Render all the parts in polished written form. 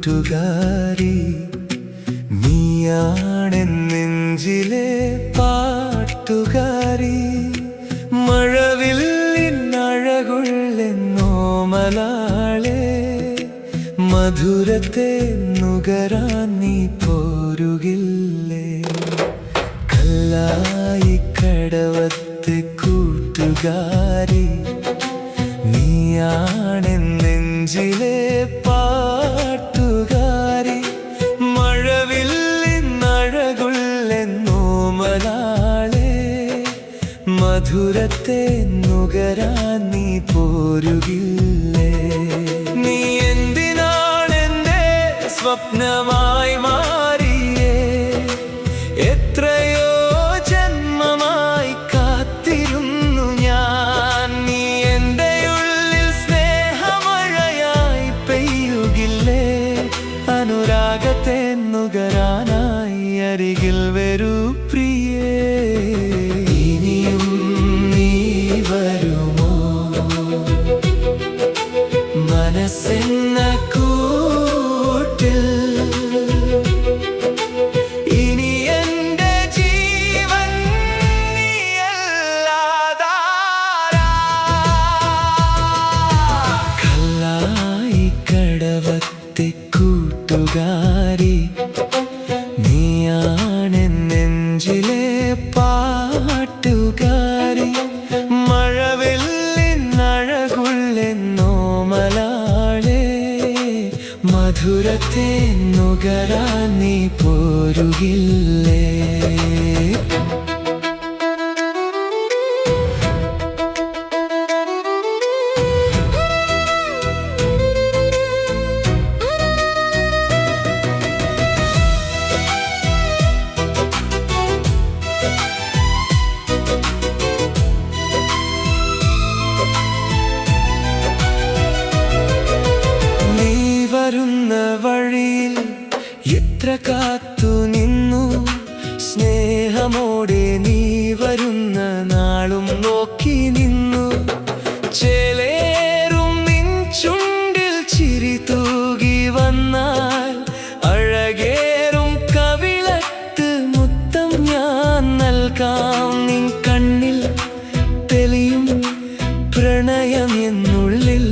കൂട്ടുകാരി, നീയാണെൻ നെഞ്ചിലെ പാട്ടുകാരി. മഴവില്ലിൻ അഴകുള്ളെന്നോമലാളെ, മധുരത്തെ നുകരാൻ നീ പോരുകില്ലേ? കല്ലായി കടവത്തെ കൂട്ടുകാരി, നീയാണെൻ നെഞ്ചിലെ പാട്ടുകാരി. മഴവില്ലിൻ അഴകുള്ളെന്നോമലാളെ, മധുരത്തെ നുകരാൻ നീ പോരുകില്ലേ? നീ എന്തിനാണെന്റെ സ്വപ്നമായി മാറിയേ? എത്രയോ ജന്മമായി കാത്തിരുന്നു ഞാൻ. നീ എൻ്റെ ഉള്ളിൽ സ്നേഹമഴയായി പെയ്യുകില്ലേ? അനുരാഗത്തെ നുകരാനായി അരികിൽ വരൂ പ്രിയേ. ഇനിയും നീ വരുമോ മനസ്സെന്ന കൂട്ടിൽ? ഇനി എൻ്റെ ജീവൻ നീയല്ലാതാരാ? കല്ലായി കടവത്തെ കൂട്ടുകാരി, നീയാണെൻ നെഞ്ചിലെ പാട്ടുകാരി. മഴവില്ലിൻ അഴകുള്ളെന്നോമലാളെ, മധുരത്തെ നുകരാൻ നീ പോരുകില്ലേ? വരുന്ന വഴിയിൽ എത്ര കാത്തു നിന്നു, സ്നേഹമോടെ നീ വരുന്ന നാളും നോക്കി നിന്നു. ചേലേറും നിൻ ചുണ്ടിൽ ചിരി തൂകി വന്നാൽ, അഴകേറും കവിളത്ത് മുത്തം ഞാൻ നൽകാം. നിൻ കണ്ണിൽ തെളിയും പ്രണയം എന്നുള്ളിൽ,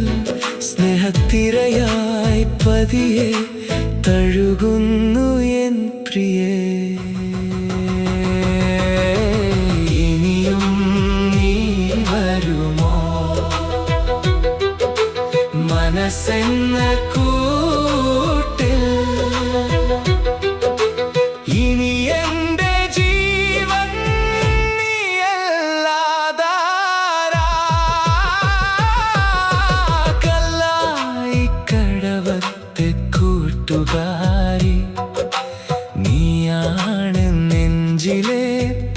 സ്നേഹത്തിരയായി പതിയെ തഴുകുന്നു എൻ പ്രിയേ. ഇനിയും നീ വരുമോ മനസ്സെന്ന കൂട്ടിൽ? ഇനി എൻ്റെ ജീവൻ നീയല്ലാതാരാ? കല്ലായി കടവത്തെ കൂട്ടുകാരി, നീയാണെൻ നെഞ്ചിലെ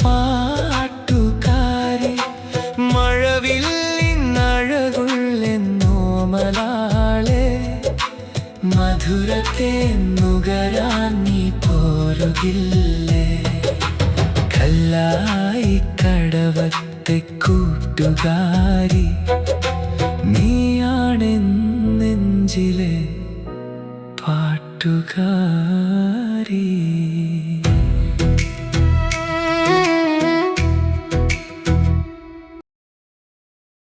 പാട്ടുകാരി. മഴവില്ലിൻ അഴകുള്ളെന്നോമലാളെ, മധുരത്തെ നുകരാൻ നീ പോരുകില്ലേ? കല്ലായി കടവത്തെ കൂട്ടുകാരി, നീയാണെൻ നെഞ്ചിലെ പാട്ടുകാരി.